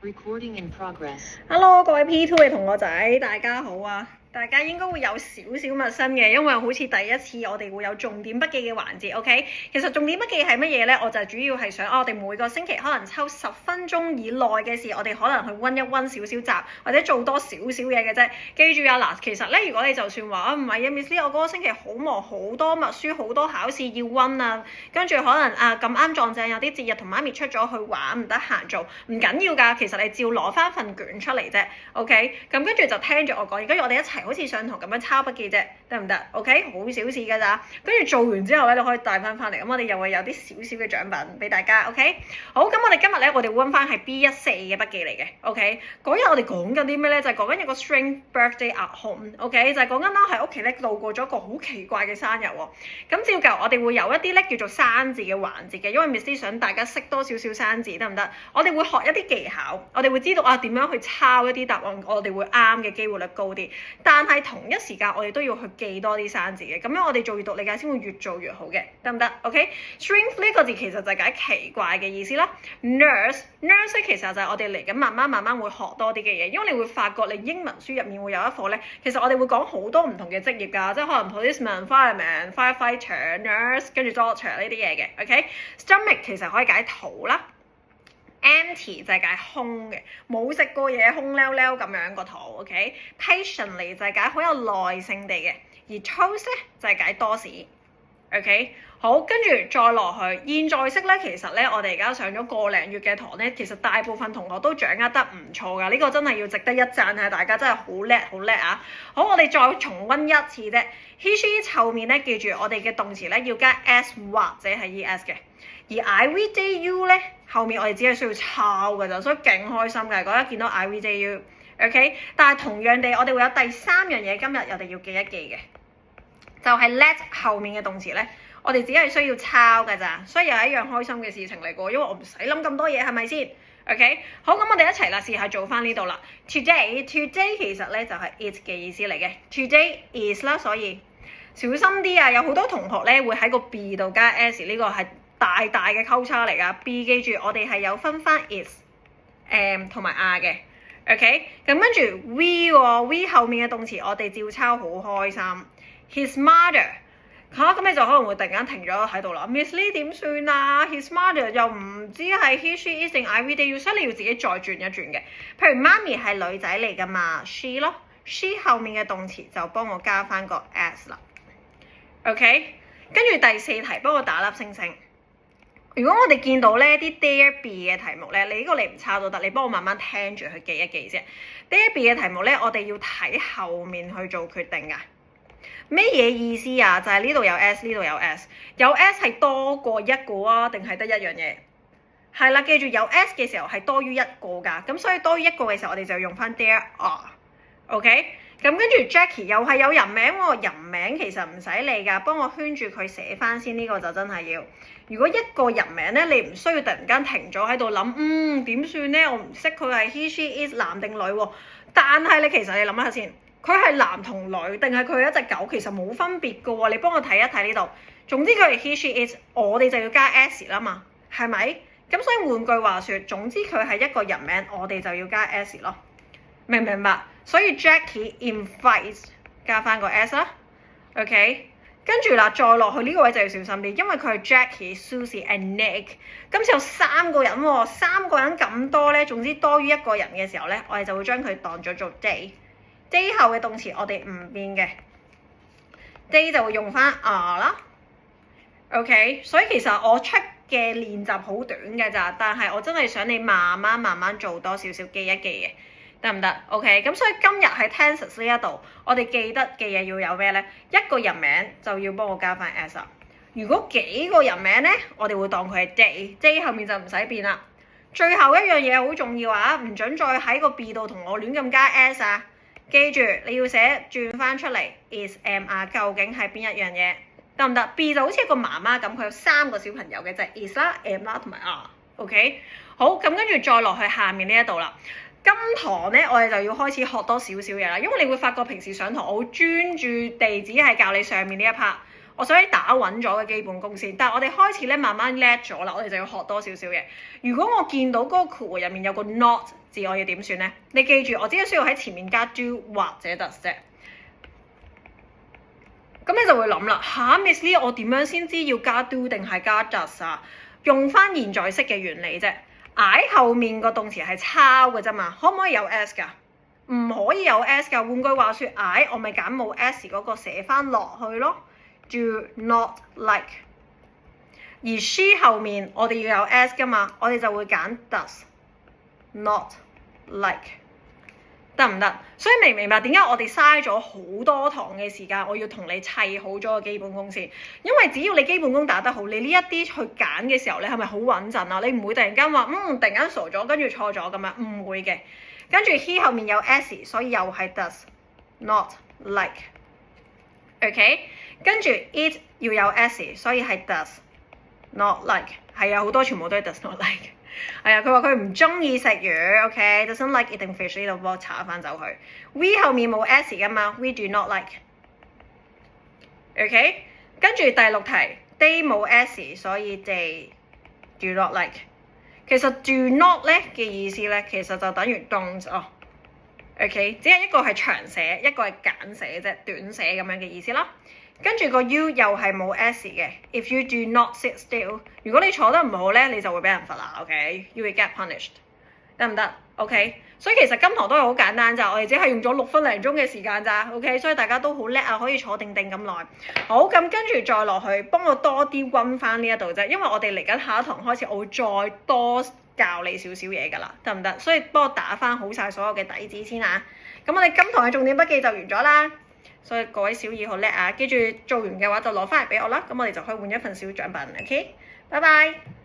Recording in progress. Hello，各位 P2 嘅同學仔，大家好啊！大家應該會有少少陌生嘅，因為好似第一次我哋會有重點筆記嘅環節 ，OK？ 其實重點筆記係乜嘢呢？我就主要係想我哋每個星期可能抽10分鐘以內嘅事，我哋可能去溫一溫少少集，或者做多少少嘢嘅啫。記住啊，嗱，其實咧，如果你就算話唔係啊 Miss Lee，我嗰個星期好忙，好多默書，好多考試要溫啊，跟住可能咁啱撞正有啲節日同媽咪出咗去玩，唔得閒做，唔緊要㗎。其實你照攞翻份卷出嚟啫 ，OK？ 咁跟住就聽住我講，跟住我哋一齊好似上堂咁樣抄筆記啫，得唔得 ？OK？ 好小事㗎咋，跟住做完之後咧，你可以帶翻嚟，咁我哋又會有啲少少嘅獎品俾大家 ，OK？ 好，咁我哋今日咧，我哋溫翻係 B14嘅筆記嚟嘅 ，OK？ 嗰日我哋講緊啲咩咧？就係講緊一個 string birthday at home，OK？ 就係講緊啦，喺屋企咧度過咗一個好奇怪嘅生日喎。咁照舊，我哋會有一啲咧叫做生字嘅環節嘅，因為 Miss Lee 想大家識多少少生字，得唔得？我哋會學一啲技巧，我哋會知道點樣去抄一啲答案，我哋會啱嘅機會率高啲。但係同一時間，我哋都要去記多啲生字嘅，咁樣我哋做閱讀理解先會越做越好嘅，得唔得 ？OK？Strength 呢個字其實就係解奇怪嘅意思啦。Nurse 其實就係我哋嚟緊慢慢會學多啲嘅嘢，因為你會發覺你英文書入面會有一課咧，其實我哋會講好多唔同嘅職業㗎，即係可能 policeman、fireman、firefighter、nurse 跟住 doctor 呢啲嘢嘅。OK？Stomach 其實可以解肚啦。Empty 就係解空嘅，冇食過嘢空溜溜咁樣個肚 ，OK？Patiently 就係解好有耐性地嘅，而 toast 咧就係解多士 ，OK？ 好，跟住再落去現在式咧，其實咧我哋而家上咗個零月嘅堂咧，其實大部分同學都掌握得唔錯㗎，呢個真係要值得一讚啊！大家真係好叻啊！好，我哋再重溫一次啫。He she 後面咧，記住我哋嘅動詞咧要加 s 或者係 es 嘅。而 I V J U 咧，後面我哋只係需要抄㗎咋，所以勁開心嘅。嗰一見到 I V J U，OK？ 但係同樣地，我哋會有第三樣嘢，今日我哋要記一記嘅，就係 let 後面嘅動詞咧，我哋只係需要抄㗎咋，所以又係一樣開心嘅事情嚟㗎，因為我唔使諗咁多嘢，係咪先 ？OK？ 好，咁我哋一齊啦，試下做翻呢度啦。Today 其實咧就係 it 嘅意思嚟嘅 ，Today is 啦，所以小心啲啊！有好多同學咧會喺個 B 度加 s， 呢個係大嘅溝叉嚟㗎 ，B 記住我哋係有分翻 is、同埋 are 嘅 ，OK？ 咁跟住 we 喎 ，we 後面嘅動詞我哋照抄，好開心。His mother 咁你就可能會突然間停咗喺度啦 ，Miss Lee 點算啊 ？His mother 又唔知係 he she is 定 I V They， 所以你要自己再轉一轉嘅。譬如媽咪係女仔嚟㗎嘛 ，she 咯 ，she 後面嘅動詞就幫我加翻個 s 啦 ，OK？ 跟住第4題幫我打粒星星。如果我哋見到呢啲 Dare Be 嘅題目咧，你唔抄都得，你幫我慢慢聽住去記一記先。Dare Be 嘅題目咧，我哋要睇後面去做決定㗎。咩嘢意思啊？就係呢度有 S， 呢度有 S， 有 S 係多過一個啊，定係得一樣嘢？係啦，記住有 S 嘅時候係多於一個㗎，咁所以多於一個嘅時候，我哋就用翻 There are。OK？ 咁跟住 Jackie 又係有人名喎，人名其實唔使理㗎，幫我圈住佢寫翻先，呢個就真係要。如果一個人名咧，你唔需要突然間停咗喺度諗，點算咧？我唔識佢係 he she is 男定女喎，但係你其實你諗下先，佢係男同女定係佢係一隻狗，其實冇分別㗎喎。你幫我睇一睇呢度，總之佢係 he she is， 我哋就要加 s 啦嘛，係咪？咁所以換句話說，總之佢係一個人名，我哋就要加 s 咯，明唔明白？所以 Jackie invites 加翻個 s 啦 ，OK？ 跟住啦，再落去呢個位就要小心啲，因為佢係 Jackie、Susie、and Nick。今次有3個人喎，3個人咁多咧，總之多於一個人嘅時候咧，我哋就會將佢當咗做 day。day 後嘅動詞我哋唔變嘅 day 就會用翻 are 啦。OK， 所以其實我出嘅練習好短嘅咋，但係我真係想你慢慢做多少少記一記嘅。得唔得 ？OK， 咁所以今日喺 tenses 呢一度，我哋記得嘅嘢要有咩咧？一個人名就要幫我加翻 s 啦。如果幾個人名咧，我哋會當佢係 day 後面就唔使變啦。最後一樣嘢好重要啊，唔準再喺個 B 度同我亂咁加 s 啊！記住你要寫轉翻出嚟 is am are 究竟係邊一樣嘢？得唔得 ？B 就好似一個媽媽咁，佢有3個小朋友嘅就係 is 啦、am 啦同埋 are。OK， 好，咁跟住再落去下面呢一度啦。今堂咧，我哋就要開始學多少少嘢啦，因為你會發覺平時上堂我好專注地只係教你上面呢一 part， 我想你打穩咗嘅基本功先。但係我哋開始咧慢慢叻咗啦，我哋就要學多少少嘢。如果我見到嗰個括弧入面有個 not 字字我要點算呢？你記住，我只係需要喺前面加 do 或者 does 啫。咁你就會諗啦，Miss Lee 我點樣先知要加 do 定係加 does 啊？用翻現在式嘅原理啫。I 後面個動詞係抄嘅啫嘛，可唔可以有 s 㗎？唔可以有 s 㗎。換句話說 I 我咪揀冇 s 嗰個寫翻落去咯。Do not like。而 she 後面我哋要有 s 㗎嘛，我哋就會揀 does not like， 得唔得？所以明唔明白點解我哋嘥咗好多堂嘅時間，我要同你砌好咗個基本功先？因為只要你基本功打得好，你呢一啲去揀嘅時候，你係咪好穩陣啊？你唔會突然間話突然間傻咗，跟住錯咗咁樣，唔會嘅。跟住 he 後面有 s， 所以又係 does not like。OK， 跟住 it 要有 s， 所以係 does not like。係啊，好多全部都係 does not like。係啊，佢話佢唔中意食魚 ，OK，doesn't like eating fish， 呢度幫我查翻走去。We 後面冇 s 㗎嘛 ，we do not like。OK， 跟住第6題 ，they 冇 s， 所以 they do not like。其實 do not 咧嘅意思咧，其實就等於 don't 哦。OK， 只係一個係長寫，一個係簡寫啫，短寫咁樣嘅意思啦。跟住個 you 又係冇 s 嘅。If you do not sit still， 如果你坐得唔好咧，你就會俾人罰啦。OK，you will get punished， 得唔得 ？OK， 所以其實今堂都係好簡單咋，我哋只係用咗6分零鐘嘅時間咋。OK， 所以大家都好叻啊，可以坐定定咁耐。好，咁跟住再落去，幫我多啲溫翻呢一度啫，因為我哋嚟緊下一堂開始，我會再多教你少少嘢㗎啦，得唔得？所以幫我打翻好晒所有嘅底子先啊。咁我哋今堂嘅重點筆記就完咗啦。所以各位小二好叻啊！記住做完嘅話就攞翻嚟俾我啦，咁我哋就可以換一份小獎品。OK，拜拜。